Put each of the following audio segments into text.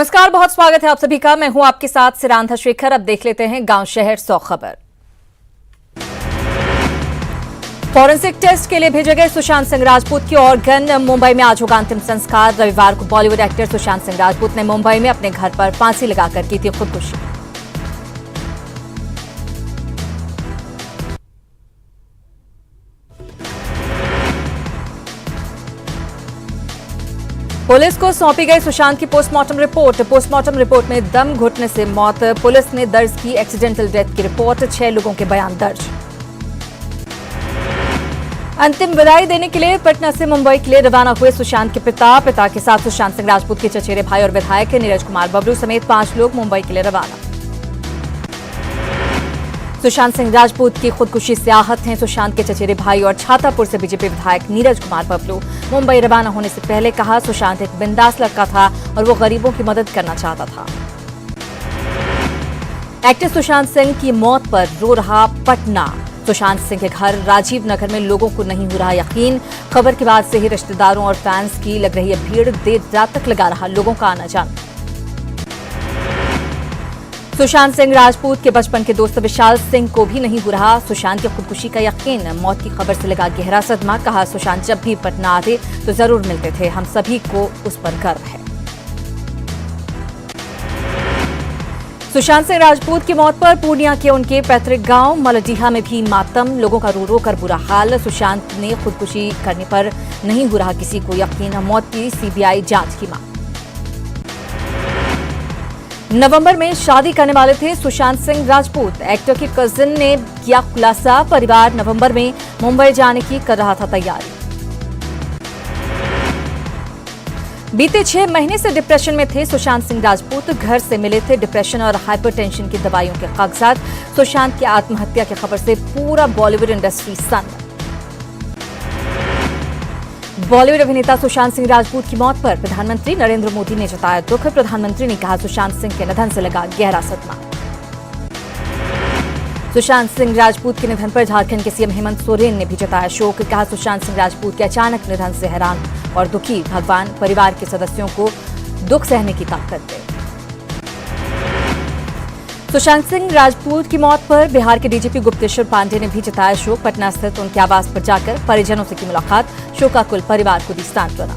नमस्कार, बहुत स्वागत है आप सभी का। मैं हूं आपके साथ सिरांधा शेखर। अब देख लेते हैं गांव शहर 100 खबर। फॉरेंसिक टेस्ट के लिए भेजे गए सुशांत सिंह राजपूत की ऑर्गन मुंबई में आज होगा अंतिम संस्कार। रविवार को बॉलीवुड एक्टर सुशांत सिंह राजपूत ने मुंबई में अपने घर पर फांसी लगाकर की थी खुदकुशी। पुलिस को सौंपी गई सुशांत की पोस्टमार्टम रिपोर्ट। पोस्टमार्टम रिपोर्ट में दम घुटने से मौत। पुलिस ने दर्ज की एक्सीडेंटल डेथ की रिपोर्ट। 6 लोगों के बयान दर्ज। अंतिम विदाई देने के लिए पटना से मुंबई के लिए रवाना हुए सुशांत के पिता के साथ सुशांत सिंह राजपूत के चचेरे भाई और विधायक नीरज कुमार बबलू समेत 5 लोग मुंबई के लिए रवाना। सुशांत सिंह राजपूत की खुदकुशी से आहत हैं सुशांत के चचेरे भाई और छातापुर से बीजेपी विधायक नीरज कुमार बबलू। मुंबई रवाना होने से पहले कहा, सुशांत एक बिंदास लड़का था और वो गरीबों की मदद करना चाहता था। एक्टर सुशांत सिंह की मौत पर रो रहा पटना। सुशांत सिंह के घर राजीव नगर में लोगों को नहीं हो रहा यकीन। खबर के बाद से ही रिश्तेदारों और फैंस की लग रही है भीड़। देर रात तक लगा रहा लोगों का आना जाना। सुशांत सिंह राजपूत के बचपन के दोस्त विशाल सिंह को भी नहीं हो रहा सुशांत की खुदकुशी का यकीन। मौत की खबर से लगा गहरा सदमा। कहा, सुशांत जब भी पटना आते तो जरूर मिलते थे। हम सभी को उस पर गर्व है। सुशांत सिंह राजपूत की मौत पर पूर्णिया के उनके पैतृक गांव मलडीहा में भी मातम। लोगों का रो रो कर बुरा हाल। सुशांत ने खुदकुशी करने पर नहीं हो रहा किसी को यकीन। मौत की सीबीआई जांच की मांग। नवंबर में शादी करने वाले थे सुशांत सिंह राजपूत। एक्टर की कजिन ने किया खुलासा। परिवार नवंबर में मुंबई जाने की कर रहा था तैयारी। बीते 6 महीने से डिप्रेशन में थे सुशांत सिंह राजपूत। घर से मिले थे डिप्रेशन और हाइपरटेंशन की दवाइयों के कागजात। सुशांत की आत्महत्या की खबर से पूरा बॉलीवुड इंडस्ट्री सन्न। बॉलीवुड अभिनेता सुशांत सिंह राजपूत की मौत पर प्रधानमंत्री नरेंद्र मोदी ने जताया दुख। प्रधानमंत्री ने कहा, सुशांत सिंह के निधन से लगा गहरा सदमा। सुशांत सिंह राजपूत के निधन पर झारखंड के सीएम हेमंत सोरेन ने भी जताया शोक। कहा, सुशांत सिंह राजपूत के अचानक निधन से हैरान और दुखी। भगवान परिवार के सदस्यों को दुख सहने की ताकत दे। सुशांत सिंह राजपूत की मौत पर बिहार के डीजीपी गुप्तेश्वर पांडे ने भी जताया शोक। पटना स्थित उनके आवास पर जाकर परिजनों से की मुलाकात। शोकाकुल परिवार को दी सांत्वना।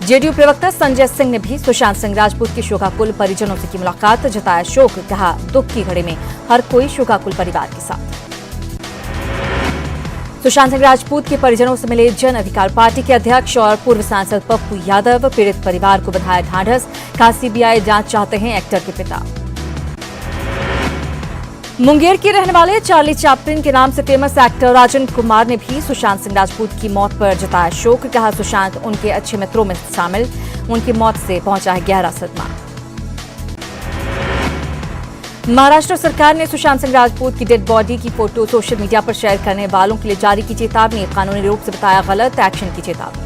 जेडीयू प्रवक्ता संजय सिंह ने भी सुशांत सिंह राजपूत की शोकाकुल परिजनों से की मुलाकात। जताया शोक। कहा, दुख की घड़ी में हर कोई शोकाकुल परिवार के साथ। सुशांत सिंह राजपूत के परिजनों से मिले जन अधिकार पार्टी के अध्यक्ष और पूर्व सांसद पप्पू यादव। पीड़ित परिवार को बधाया ढांढस। कहा, सीबीआई जांच चाहते हैं एक्टर के पिता। मुंगेर के रहने वाले चार्ली चैपलिन के नाम से फेमस एक्टर राजन कुमार ने भी सुशांत सिंह राजपूत की मौत पर जताया शोक। कहा, सुशांत उनके अच्छे मित्रों में शामिल। उनकी मौत से पहुंचा है गहरा सदमा। महाराष्ट्र सरकार ने सुशांत सिंह राजपूत की डेड बॉडी की फोटो सोशल मीडिया पर शेयर करने वालों के लिए जारी की चेतावनी। कानूनी रूप से बताया गलत एक्शन की चेतावनी।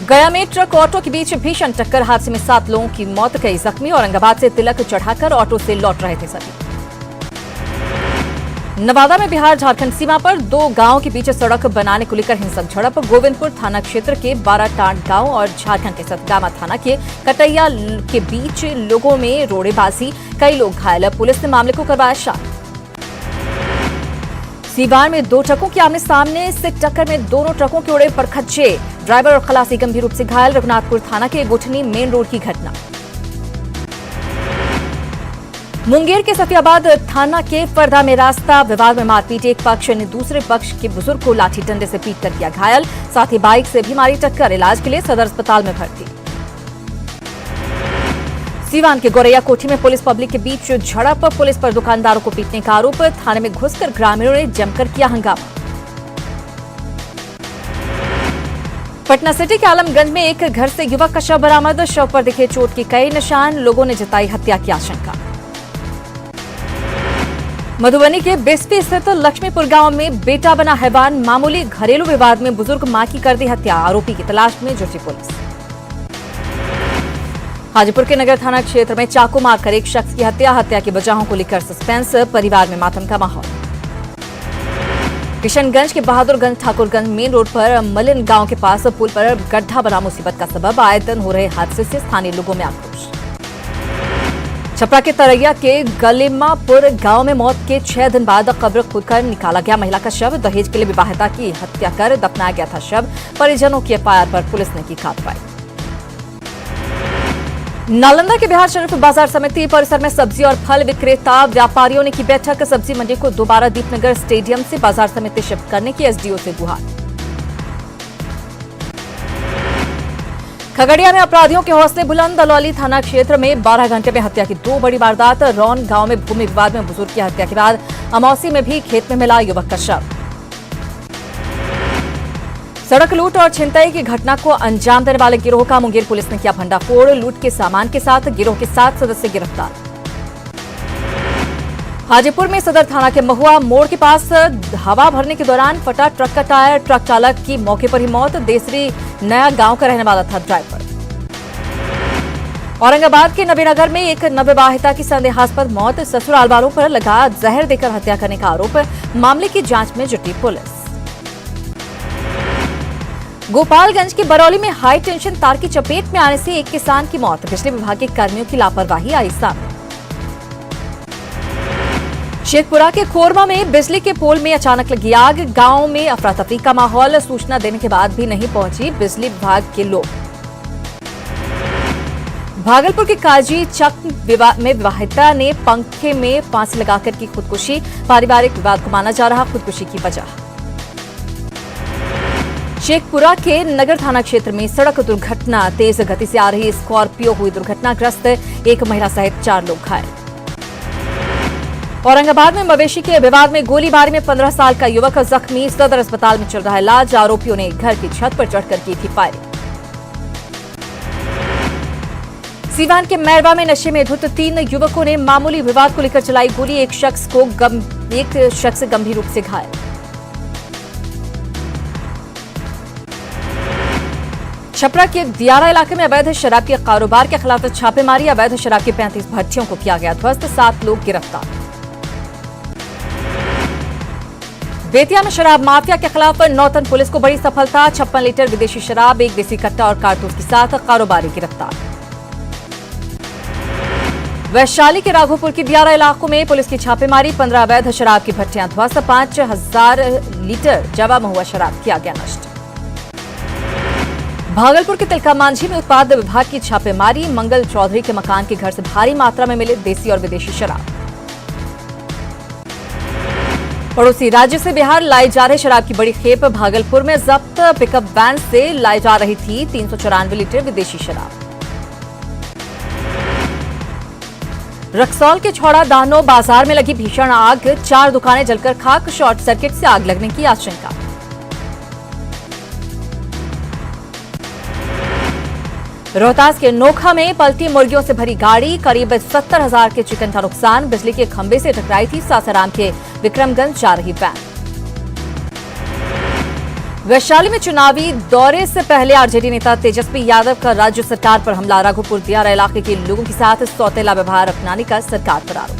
गया में ट्रक ऑटो के बीच भीषण टक्कर। हादसे में 7 लोगों की मौत, कई जख्मी। औरंगाबाद से तिलक चढ़ाकर ऑटो से लौट रहे थे सभी। नवादा में बिहार झारखंड सीमा पर 2 गांवों के बीच सड़क बनाने को लेकर हिंसक झड़प। गोविंदपुर थाना क्षेत्र के 12 टांड गांव और झारखंड के सतगामा थाना के कटैया के बीच लोगों में रोड़ेबाजी। कई लोग घायल। पुलिस ने मामले को करवाया शांत। सीवान में 2 ट्रकों की आमने सामने से टक्कर में दोनों ट्रकों के उड़े परखच्चे। ड्राइवर और खलासी गंभीर रूप से घायल। रघुनाथपुर थाना के गुठनी मेन रोड की घटना। मुंगेर के सफियाबाद थाना के फरदा में रास्ता विवाद में मारपीट। एक पक्ष ने दूसरे पक्ष के बुजुर्ग को लाठी डंडे से पीट कर किया घायल। साथ ही बाइक से भी मारी टक्कर। इलाज के लिए सदर अस्पताल में भर्ती। सीवान के गोरैया कोठी में पुलिस पब्लिक के बीच झड़प। पुलिस पर दुकानदारों को पीटने का आरोप। थाने में घुसकर ग्रामीणों ने जमकर किया हंगामा। पटना सिटी के आलमगंज में एक घर से युवक का शव बरामद। शव पर दिखे चोट के कई निशान। लोगों ने जताई हत्या की आशंका। मधुबनी के बिस्फी स्थित लक्ष्मीपुर गांव में बेटा बना हैवान। मामूली घरेलू विवाद में बुजुर्ग मां की कर दी हत्या। आरोपी की तलाश में जुटी पुलिस। हाजीपुर के नगर थाना क्षेत्र में चाकू मारकर एक शख्स की हत्या। हत्या की वजहों को लेकर सस्पेंस। परिवार में मातम का माहौल। किशनगंज के बहादुरगंज ठाकुरगंज मेन रोड पर मलिन गांव के पास पुल पर गड्ढा बना मुसीबत का सबब। आए दिन हो रहे हादसे से स्थानीय लोगों में आक्रोश। छपरा के तरैया के गलिमापुर गांव में मौत के 6 दिन बाद कब्र खोदकर निकाला गया महिला का शव। दहेज के लिए विवाहिता की हत्या कर दफनाया गया था शव। परिजनों की एफआईआर पर पुलिस ने की कार्रवाई। नालंदा के बिहार शरीफ बाजार समिति परिसर में सब्जी और फल विक्रेता व्यापारियों ने की बैठक। सब्जी मंडी को दोबारा दीपनगर स्टेडियम से बाजार समिति शिफ्ट करने की एसडीओ से गुहार। खगड़िया में अपराधियों के हौसले बुलंद। दलौली थाना क्षेत्र में 12 घंटे में हत्या की 2 बड़ी वारदात। रौन गांव में भूमि विवाद में बुजुर्ग की हत्या के बाद अमौसी में भी खेत में मिला युवक का शव। सड़क लूट और छिनतई की घटना को अंजाम देने वाले गिरोह का मुंगेर पुलिस ने किया भंडाफोड़। लूट के सामान के साथ गिरोह के 7 सदस्य गिरफ्तार। हाजीपुर में सदर थाना के महुआ मोड़ के पास हवा भरने के दौरान फटा ट्रक का टायर। ट्रक चालक की मौके पर ही मौत। देसरी नया गांव का रहने वाला था ड्राइवर। औरंगाबाद के नबीनगर में एक नवविवाहिता की संदेहास्पद मौत। ससुराल वालों पर लगा जहर देकर हत्या करने का आरोप। मामले की जांच में जुटी पुलिस। गोपालगंज के बरौली में हाई टेंशन तार की चपेट में आने से एक किसान की मौत। बिजली विभाग के कर्मियों की लापरवाही आई सामने। शेखपुरा के खोरमा में बिजली के पोल में अचानक लगी आग। गांव में अफरा तफरी का माहौल। सूचना देने के बाद भी नहीं पहुंची बिजली विभाग के लोग। भागलपुर के काजी चक में विवाहिता ने पंखे में फांसी लगाकर की खुदकुशी। पारिवारिक विवाद को माना जा रहा खुदकुशी की वजह। शेखपुरा के नगर थाना क्षेत्र में सड़क दुर्घटना। तेज गति से आ रही स्कॉर्पियो हुई दुर्घटनाग्रस्त। एक महिला सहित 4 लोग घायल। औरंगाबाद में मवेशी के विवाद में गोलीबारी में 15 साल का युवक जख्मी। सदर अस्पताल में चल रहा इलाज। आरोपियों ने घर की छत पर चढ़कर की थी फायरिंग। सीवान के मैरवा में नशे में धुत 3 युवकों ने मामूली विवाद को लेकर चलाई गोली। एक शख्स गंभीर रूप से घायल। छपरा के दियारा इलाके में अवैध शराब के कारोबार के खिलाफ छापेमारी। अवैध शराब की 35 भट्टियों को किया गया ध्वस्त। 7 लोग गिरफ्तार। बेतिया में शराब माफिया के खिलाफ नौतन पुलिस को बड़ी सफलता। 56 लीटर विदेशी शराब, 1 देसी कट्टा और कारतूस के साथ कारोबारी गिरफ्तार। वैशाली के राघोपुर की दियारा इलाकों में पुलिस की छापेमारी। 15 अवैध शराब की भट्टियां ध्वस्त। 5000 लीटर जवा महुआ शराब किया गया नष्ट। भागलपुर के तिलका मांझी में उत्पाद विभाग की छापेमारी। मंगल चौधरी के मकान के घर से भारी मात्रा में मिले देसी और विदेशी शराब। पड़ोसी राज्य से बिहार लाई जा रहे शराब की बड़ी खेप। भागलपुर में जब्त पिकअप वैन से लाई जा रही थी 394 लीटर विदेशी शराब। रक्सौल के छौड़ा दानो बाजार में लगी भीषण आग। 4 दुकानें जलकर खाक। शॉर्ट सर्किट से आग लगने की आशंका। रोहतास के नोखा में पलटी मुर्गियों से भरी गाड़ी। करीब 70,000 के चिकन का नुकसान। बिजली के खंभे से टकराई थी सासाराम के विक्रमगंज जा रही वैन। वैशाली में चुनावी दौरे से पहले आरजेडी नेता तेजस्वी यादव का राज्य सरकार पर हमला। राघोपुर दियारा इलाके के लोगों के साथ सौतेला व्यवहार अपनाने का सरकार पर आरोप।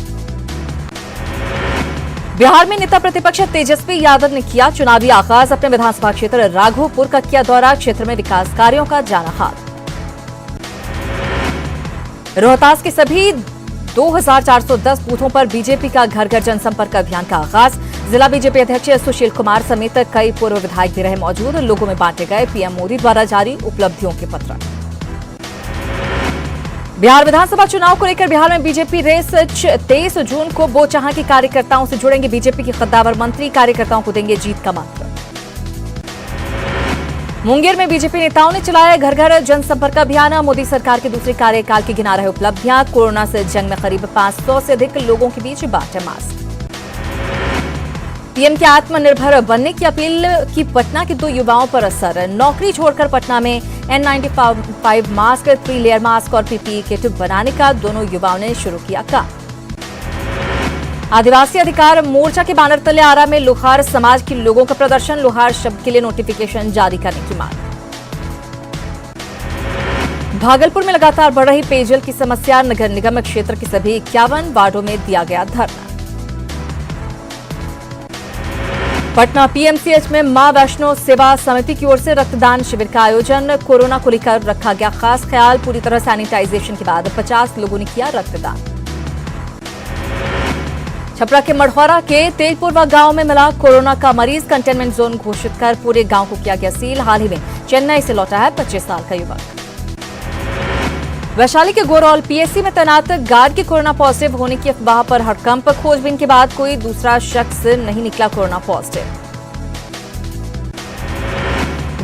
बिहार में नेता प्रतिपक्ष तेजस्वी यादव ने किया चुनावी आगाज। अपने विधानसभा क्षेत्र राघोपुर का किया दौरा। क्षेत्र में विकास कार्यों का जाना हाल। रोहतास के सभी 2410 बूथों पर बीजेपी का घर घर जनसंपर्क अभियान का आगाज। जिला बीजेपी अध्यक्ष सुशील कुमार समेत कई पूर्व विधायक भी रहे मौजूद। लोगों में बांटे गए पीएम मोदी द्वारा जारी उपलब्धियों के पत्र। बिहार विधानसभा चुनाव को लेकर बिहार में बीजेपी रेस 23 जून को बोचहां के कार्यकर्ताओं से जुड़ेंगे बीजेपी के कद्दावर मंत्री। कार्यकर्ताओं को देंगे जीत का मंत्र। मुंगेर में बीजेपी नेताओं ने चलाया घर घर जनसंपर्क अभियान। मोदी सरकार के दूसरे कार्यकाल की गिना रहे उपलब्धियां। कोरोना से जंग में करीब 500 से अधिक लोगों के बीच बांटे मास्क। पीएम के आत्मनिर्भर बनने की अपील की पटना के 2 युवाओं पर असर। नौकरी छोड़कर पटना में N95 मास्क, 3 लेयर मास्क और पीपीई किट बनाने का दोनों युवाओं ने शुरू किया काम। आदिवासी अधिकार मोर्चा के बैनर तले आरा में लोहार समाज के लोगों का प्रदर्शन। लोहार शब्द के लिए नोटिफिकेशन जारी करने की मांग। भागलपुर में लगातार बढ़ रही पेयजल की समस्या। नगर निगम क्षेत्र के सभी 51 वार्डों में दिया गया धरना। पटना पीएमसीएच में मां वैष्णो सेवा समिति की ओर से रक्तदान शिविर का आयोजन। कोरोना को लेकर रखा गया खास ख्याल। पूरी तरह सैनिटाइजेशन के बाद 50 लोगों ने किया रक्तदान। छपरा के मढ़ौरा के तेजपुरवा गांव में मिला कोरोना का मरीज। कंटेनमेंट जोन घोषित कर पूरे गांव को किया गया सील। हाल ही में चेन्नई से लौटा है 25 साल का युवक। वैशाली के गोरौल पीएससी में तैनात गार्ड के कोरोना पॉजिटिव होने की अफवाह पर हड़कंप। खोजबीन के बाद कोई दूसरा शख्स नहीं निकला कोरोना पॉजिटिव।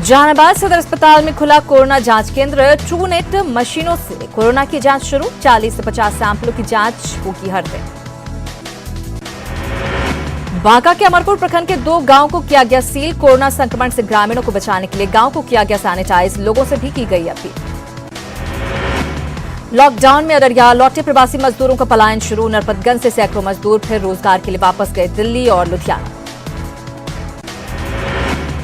जहानाबाद सदर अस्पताल में खुला कोरोना जांच केंद्र। ट्रूनेट मशीनों से कोरोना की जांच शुरू। 40 से 50 सैंपलों की जांच होगी हर दिन। बांका के अमरपुर प्रखंड के 2 गांव को किया गया सील। कोरोना संक्रमण से ग्रामीणों को बचाने के लिए गांव को किया गया सैनिटाइज। लोगों से भी की गई अपील। लॉकडाउन में अररिया लौटे प्रवासी मजदूरों का पलायन शुरू। नरपतगंज से सैकड़ों मजदूर फिर रोजगार के लिए वापस गए दिल्ली और लुधियाना।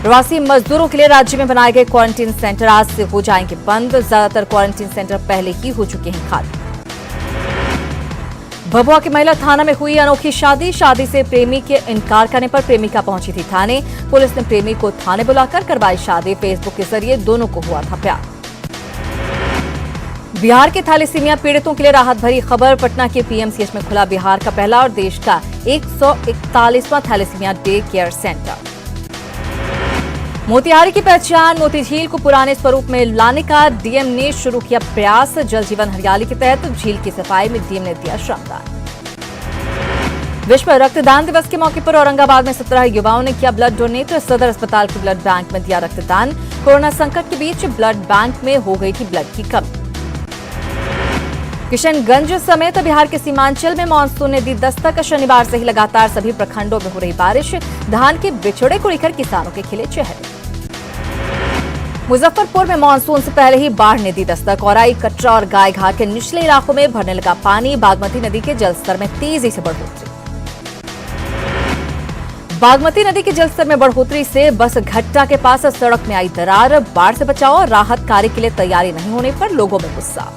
प्रवासी मजदूरों के लिए राज्य में बनाए गए क्वारंटीन सेंटर आज से हो जाएंगे बंद। ज्यादातर क्वारंटीन सेंटर पहले ही हो चुके हैं खाली। भभुआ के महिला थाना में हुई अनोखी शादी। शादी से प्रेमी के इनकार करने पर प्रेमिका पहुंची थी थाने। पुलिस ने प्रेमी को थाने बुलाकर करवाई शादी। फेसबुक के जरिए दोनों को हुआ था प्यार। बिहार के थैलेसीमिया पीड़ितों के लिए राहत भरी खबर। पटना के पीएमसीएच में खुला बिहार का पहला और देश का 141वां thalassemia day care centre. Motihari की पहचान मोती झील को पुराने स्वरूप में लाने का डीएम ने शुरू किया प्रयास। जल जीवन हरियाली के तहत झील की सफाई में डीएम ने दिया श्रमदान। विश्व रक्तदान दिवस के मौके पर औरंगाबाद में 17 युवाओं ने किया ब्लड डोनेट। सदर अस्पताल के ब्लड बैंक में दिया रक्तदान। कोरोना संकट के बीच ब्लड बैंक में हो गई थी ब्लड की कमी। किशनगंज समेत बिहार के सीमांचल में मानसून ने दी दस्तक। शनिवार से ही लगातार सभी प्रखंडों में हो रही बारिश। धान के बिछड़े को लेकर किसानों के खिले चेहरे। मुजफ्फरपुर में मानसून से पहले ही बाढ़ ने दी दस्तक। औराई, कटरा और गायघाट के निचले इलाकों में भरने लगा पानी। बागमती नदी के जलस्तर में तेजी से बढ़ोतरी। बागमती नदी के जलस्तर में बढ़ोतरी से बस घट्टा के पास सड़क में आई दरार। बाढ़ से बचाव और राहत कार्य के लिए तैयारी नहीं होने पर लोगों में गुस्सा।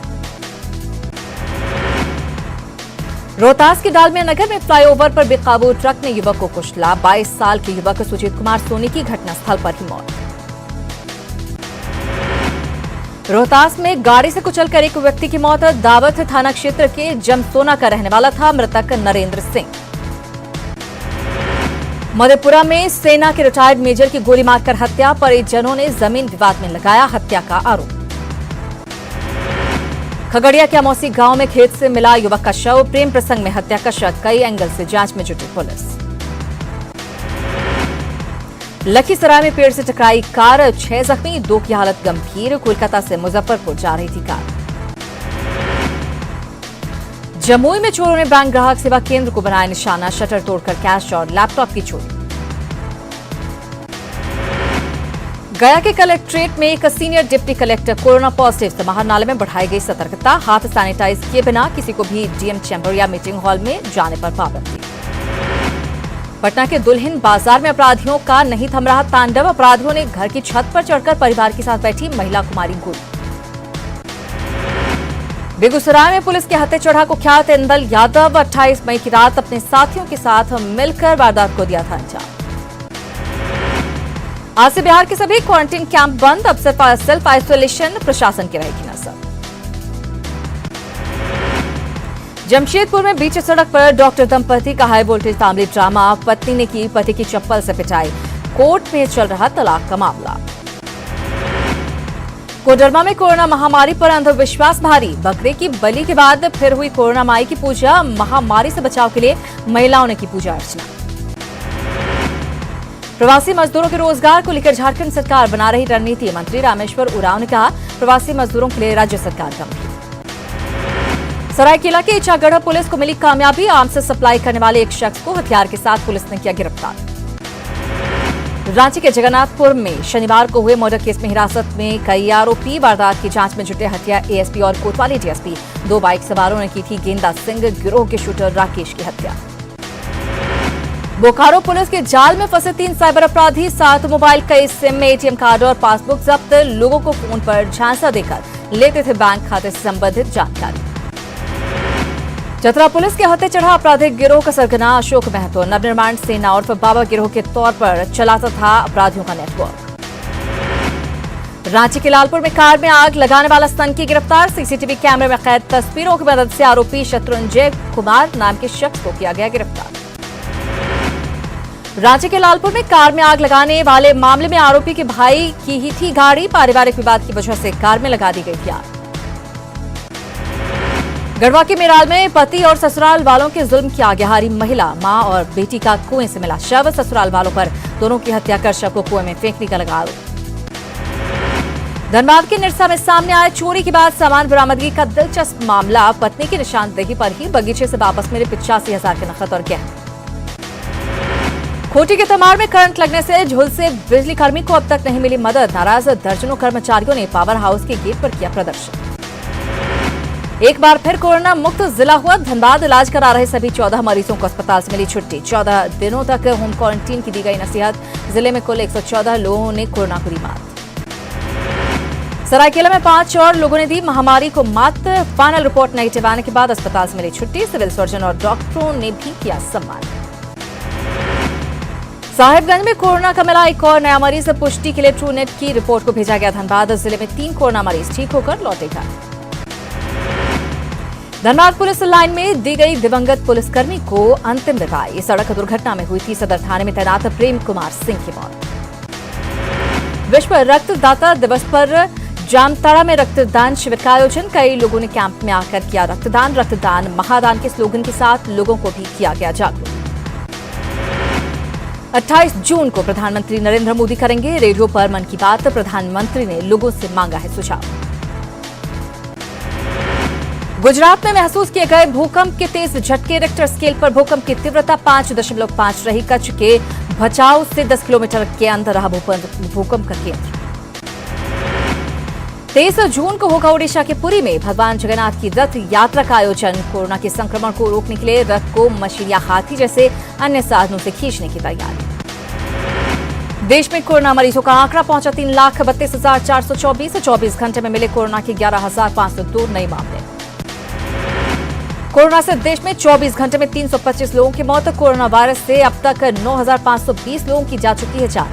रोहतास के डालमिया नगर में फ्लाईओवर पर बेकाबू ट्रक ने युवक को कुचला। 22 साल के युवक सुजीत कुमार सोनी की घटनास्थल पर ही मौत। रोहतास में गाड़ी से कुचलकर एक व्यक्ति की मौत। दावत थाना क्षेत्र के जमसोना का रहने वाला था मृतक नरेंद्र सिंह। मधेपुरा में सेना के रिटायर्ड मेजर की गोली मारकर हत्या। परिजनों ने जमीन विवाद में लगाया हत्या का आरोप। खगड़िया के अमौसी गांव में खेत से मिला युवक का शव। प्रेम प्रसंग में हत्या का शक। कई एंगल से जांच में जुटी पुलिस। लखीसराय में पेड़ से टकराई कार। 6 जख्मी, 2 की हालत गंभीर। कोलकाता से मुजफ्फरपुर जा रही थी कार। जमुई में चोरों ने बैंक ग्राहक सेवा केंद्र को बनाया निशाना। शटर तोड़कर कैश और लैपटॉप की चोरी। गया के कलेक्ट्रेट में एक senior deputy collector corona positive से महानाले में बढ़ाई गई सतर्कता। हाथ सैनिटाइज किए बिना किसी को भी डीएम चैम्बर या मीटिंग हॉल में जाने पर पाबंदी। पटना के दुल्हिन बाजार में अपराधियों का नहीं थम रहा तांडव। अपराधियों ने घर की छत पर चढ़कर परिवार के साथ बैठी महिला कुमारी गोली। बेगूसराय में पुलिस के हत्थे चढ़ा कुख्यात इंदल यादव 28 मई की रात अपने साथियों के साथ मिलकर वारदात को दिया था अंजाम। आज से बिहार के सभी क्वारंटीन कैंप बंद। अब सेल्फ आइसोलेशन प्रशासन की रहेगी नजर। जमशेदपुर में बीच सड़क पर डॉक्टर दंपति का हाई वोल्टेज फैमिली ड्रामा। पत्नी ने की पति की चप्पल से पिटाई। कोर्ट में चल रहा तलाक का मामला। कोडरमा में कोरोना महामारी पर अंधविश्वास भारी। बकरे की बलि के बाद फिर हुई कोरोना माई की पूजा। महामारी से बचाव के लिए महिलाओं ने की पूजा अर्चना। प्रवासी मजदूरों के रोजगार को लेकर झारखंड सरकार बना रही रणनीति। मंत्री रामेश्वर उरांव ने कहा प्रवासी मजदूरों के लिए राज्य सरकार गंभीर। सरायकेला के इचागढ़ पुलिस को मिली कामयाबी। आर्म्स से सप्लाई करने वाले एक शख्स को हथियार के साथ पुलिस ने किया गिरफ्तार। रांची के जगन्नाथपुर में शनिवार को हुए मर्डर केस में हिरासत में कई आरोपी। वारदात की जांच में जुटे हत्या एएसपी और कोतवाली डीएसपी। 2 बाइक सवारों ने की थी गेंदा सिंह गिरोह के शूटर राकेश की हत्या। बोकारो पुलिस के जाल में फंसे 3 साइबर अपराधी। 7 मोबाइल, कई सिम, एटीएम कार्ड और पासबुक जब्त। लोगों को फोन पर झांसा देकर लेते थे बैंक खाते से संबंधित जानकारी। चतरा पुलिस के हत्या चढ़ा आपराधिक गिरोह का सरगना अशोक महतो नवनिर्माण सेना उर्फ बाबा गिरोह के तौर पर चलाता था अपराधियों का नेटवर्क। रांची के लालपुर में कार में आग लगाने वाला स्तन गिरफ्तार। सीसीटीवी कैमरे में कैद तस्वीरों की मदद से आरोपी शत्रुंजय कुमार नाम के शख्स को किया गया गिरफ्तार। रांची के लालपुर में कार में आग लगाने वाले मामले में आरोपी के भाई की ही थी गाड़ी। पारिवारिक विवाद की वजह से कार में लगा दी गई थी आग। गढ़वा के मेराल में पति और ससुराल वालों के जुल्म की आगेहारी महिला, मां और बेटी का कुएं से मिला शव। ससुराल वालों पर दोनों की हत्या कर शव को कुएं में फेंकने का लगा आरोप। धनबाद के निरसा में सामने आए चोरी के बाद सामान बरामदगी का दिलचस्प मामला। पत्नी की निशानदेही पर ही बगीचे से वापस मिले 85,000 के नकद और गहने। खोटी के तमाड़ में करंट लगने से झुलसे बिजली कर्मी को अब तक नहीं मिली मदद। नाराज दर्जनों कर्मचारियों ने पावर हाउस के गेट पर किया प्रदर्शन। एक बार फिर कोरोना मुक्त जिला हुआ धनबाद। इलाज करा रहे सभी 14 मरीजों को अस्पताल से मिली छुट्टी। 14 दिनों तक होम क्वारंटीन की दी गई नसीहत। जिले में कुल 114 लोगों ने कोरोना को दी मात। सरायकेला में 5 और लोगों ने दी महामारी को मात। फाइनल रिपोर्ट नेगेटिव आने के बाद अस्पताल से मिली छुट्टी। सिविल सर्जन और डॉक्टरों ने भी किया सम्मान। साहिबगंज में कोरोना का मिला एक और नया मरीज। पुष्टि के लिए ट्रूनेट की रिपोर्ट को भेजा गया धनबाद। जिले में 3 कोरोना मरीज ठीक होकर लौटे घर। धनबाद पुलिस लाइन में दी गई दिवंगत पुलिसकर्मी को अंतिम विदाई। सड़क दुर्घटना में हुई थी सदर थाने में तैनात प्रेम कुमार सिंह की मौत। विश्व रक्तदाता दिवस पर जामताड़ा में रक्तदान शिविर का आयोजन। कई लोगों ने कैंप में आकर किया रक्तदान। रक्तदान महादान के स्लोगन के साथ लोगों को भी किया गया जागरूक। 28 जून को प्रधानमंत्री नरेंद्र मोदी करेंगे रेडियो पर मन की बात। प्रधानमंत्री ने लोगों से मांगा है सुझाव। गुजरात में महसूस किए गए भूकंप के तेज झटके। रिक्टर स्केल पर भूकंप की तीव्रता 5.5 रही। कच्छ के भचाऊ से 10 किलोमीटर के अंदर रहा भूकंप का केंद्र। 23 जून को होगा ओडिशा के पुरी में भगवान जगन्नाथ की रथ यात्रा का आयोजन। कोरोना के संक्रमण को रोकने के लिए रथ को मशीन या हाथी जैसे अन्य साधनों से खींचने की तैयारी। देश में कोरोना मरीजों का आंकड़ा पहुंचा 3,32,424। 24 घंटे में मिले कोरोना के 11,502 नए मामले। कोरोना से देश में 24 घंटे में 325 लोगों की मौत। कोरोना वायरस से अब तक 9,520 लोगों की जा चुकी है जान।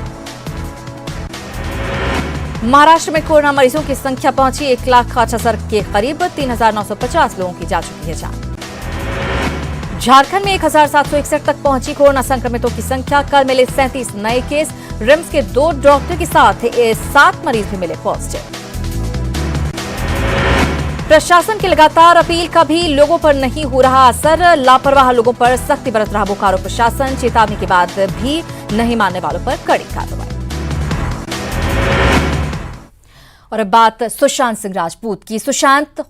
महाराष्ट्र में कोरोना मरीजों की संख्या पहुंची 1,08,000 के करीब। 3,950 लोगों की जा चुकी है जान। झारखंड में 1,761 तक पहुंची कोरोना संक्रमितों की संख्या। कल मिले 37 नए केस। रिम्स के 2 डॉक्टर के साथ 7 मरीज भी मिले पॉजिटिव। प्रशासन की लगातार अपील का भी लोगों पर नहीं हो रहा असर। लापरवाह लोगों पर सख्ती बरत रहा बोकारो प्रशासन। चेतावनी के बाद भी नहीं मानने वालों पर कड़ी कार्रवाई। और अब बात सुशांत सिंह राजपूत की। सुशांत,